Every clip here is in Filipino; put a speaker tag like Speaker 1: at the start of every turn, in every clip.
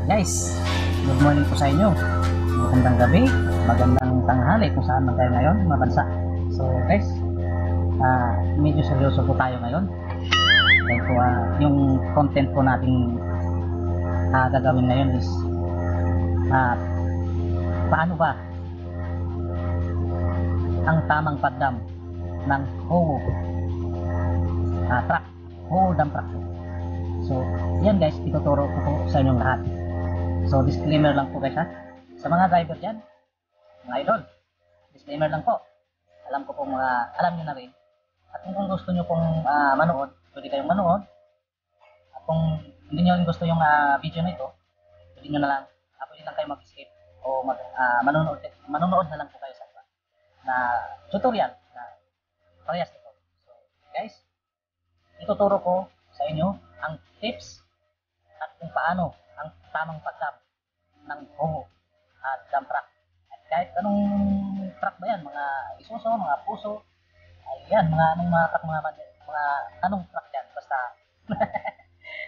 Speaker 1: Guys, good morning po sa inyo. Magandang gabi, magandang tanghali kung saan man kayo ngayon, mga bansa. So guys, medyo seryoso po tayo ngayon. Dahil po yung content po natin gagawin ngayon is paano ba ang tamang pagdam ng Howo truck, Howo dump truck. So yan guys, ituturo ko po sa inyong lahat. So disclaimer lang po guys sa mga driver dyan, mga idol, disclaimer lang po. Alam ko po alam nyo na rin. At kung gusto nyo pong manood, pwede kayong manood. At kung hindi nyo rin gusto yung video na ito, pwede nyo na lang, pwede lang kayo mag-skip o manonood na lang po kayo sa iba na tutorial na parehas nito. So guys, ituturo ko sa inyo ang tips at kung paano ang tamang pagdam ng Howo dump truck. At kahit anong truck ba yan, mga Isuzu, mga Puso, ayan, mga anong truck yan, basta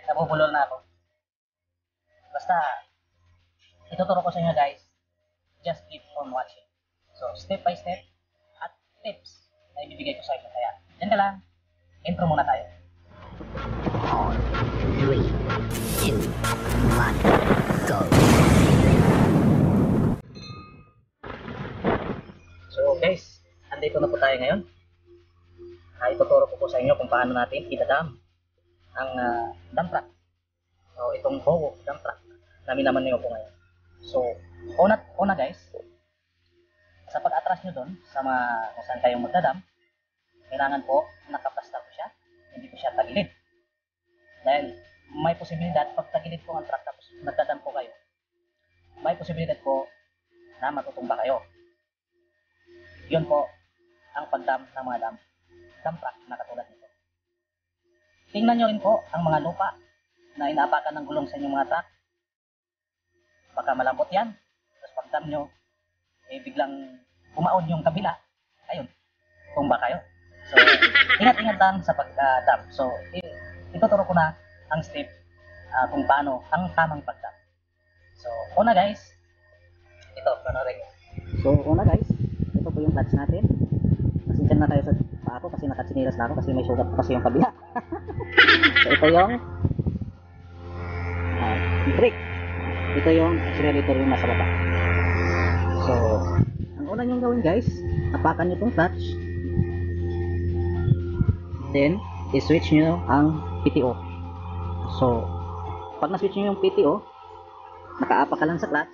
Speaker 1: nabubulol na ako. Basta ituturo ko sa inyo guys, just keep on watching. So step by step at tips na ibibigay ko sa inyo. Kaya dyan ka lang, intro muna tayo.
Speaker 2: 3, 2, 1, go.
Speaker 1: So guys, andito na po tayo ngayon. Ituturo ko po sa inyo kung paano natin idadam ang dump truck. So itong Howo dump truck na minaman nyo po ngayon. So una guys, sa pag-atras nyo doon sa kung saan kayong magdadam, kailangan po nakaplasta po siya, hindi po siya tagilid. Dahil may posibilidad pag tagilid po ang truck tapos nagdadam po kayo, may posibilidad po na matutumba kayo. Yun po ang pagdam ng mga dump truck na katulad nito. Tingnan nyo rin po ang mga lupa na inaapakan ng gulong sa inyong mga truck. Baka malambot yan, tapos pagdam nyo biglang umaon yung kabila, ayun, tumba kayo. So ingat-ingat lang sa pagdam. So ituturo ko na ang step kung paano ang tamang pagdam. So una guys, ito, panoorin nyo. So una guys, ito po yung clutch natin. Pasensya na tayo sa paa ko kasi nakatsinilas na ako kasi may sugat kasi yung kabila. So ito yung brake. Ito yung accelerator yung nasa baba. So ang una nyong gawin guys, apakan nyo itong clutch. Then i-switch nyo ang PTO. So pag na-switch nyo yung PTO, nakaapa ka lang sa clutch,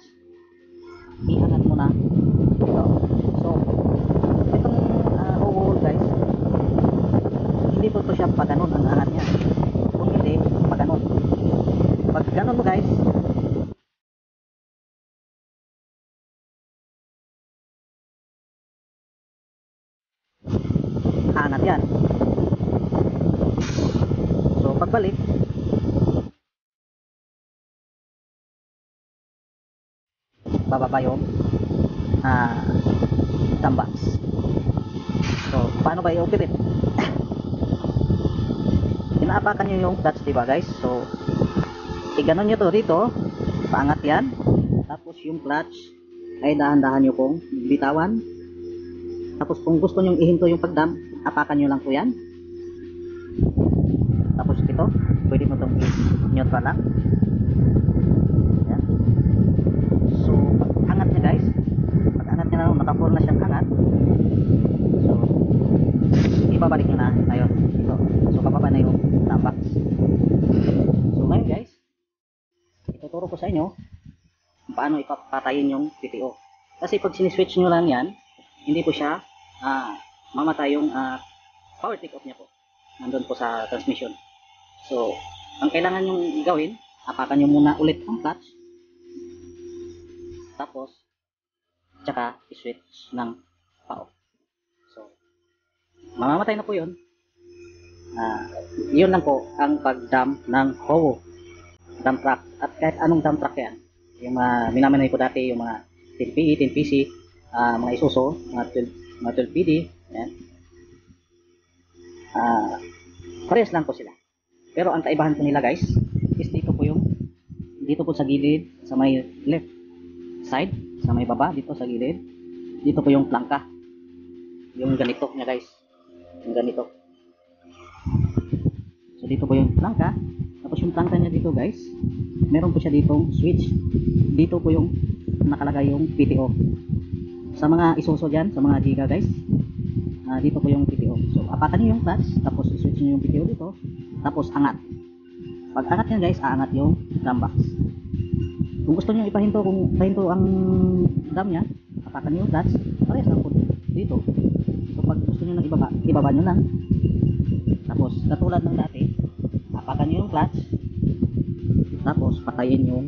Speaker 1: iangat mo na ito. So itong Howo guys, hindi po siya pa ganun ang angat niya. Kung hindi, pa ganun. Pag ganun mo guys, angat yan. So pagbalik, bababa yung dump box. So paano ba i-operate? Inaapakan nyo yung clutch, diba guys? So iganon nyo to rito, paangat yan. Tapos yung clutch ay dahan-dahan nyo pong bitawan. Tapos kung gusto nyo ihinto yung pagdam, apakan nyo lang po yan. Tapos ito, pwede mo itong neutral lang. Yan. So pag angat nyo guys, pag angat nyo na, naka-4 na siyang angat. So ibabalik nyo na ayun ito. So bababa na yung dump box. So ngayon guys, ituturo ko sa inyo kung paano ipapatayin yung PTO. Kasi pag siniswitch nyo lang yan, hindi po siya mamatay yung power take off niya po. Nandun po sa transmission. So ang kailangan yung gawin, apakan nyo muna ulit ang clutch. Tapos tsaka i-switch ng pa-off. So mamamatay na po yun. Yun lang po ang pagdam ng Howo dump truck. At kahit anong dump truck yan, yung minamanay ko dati, yung mga 10PE, 10PC, mga Isuzu, mga 12PD, yan. Parehas lang po sila. Pero ang kaibahan po nila guys is dito po yung dito po sa gilid, sa may left side, sa may baba, dito sa gilid. Dito po yung plangka. Yung ganito niya guys. Yung ganito. So dito po yung plangka. Tapos yung plangka niya dito guys, meron po siya ditong switch. Dito po yung nakalagay yung PTO. Sa mga isuso dyan, sa mga giga guys, dito po yung PTO. So apakan nyo yung clutch, tapos switch nyo yung PTO dito, tapos angat. Pag angat nyo guys, aangat yung drum box. Kung gusto nyo ipahinto, kung pahinto ang drum nya, apakan nyo yung clutch, parehas lang po dito. So pag gusto nyo nang ibaba, ibaba nyo lang. Tapos katulad ng dati, apakan nyo yung clutch, tapos patayin yung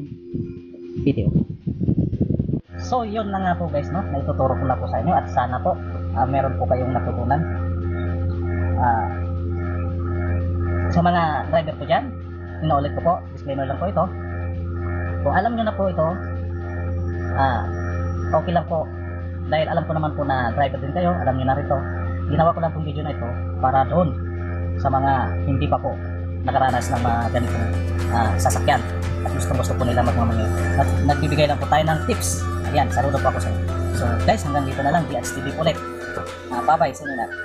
Speaker 1: PTO. So yun lang nga po guys, no? Naituturo ko na po sa inyo at sana po meron po kayong natutunan. Sa mga driver ko dyan, inuulit ko po, disclaimer lang po ito. Kung alam nyo na po ito, okay lang po. Dahil alam ko naman po na driver din kayo, alam nyo na rito. Ginawa ko lang pong video na ito para doon sa mga hindi pa po nakaranas ng mga ganitong sasakyan at gusto po nila magmamaneho. Nagbibigay lang po tayo ng tips. Ayan, saludo po ako sa inyo. So guys, hanggang dito na lang. DHTV ulit. Bye bye sa inyo natin.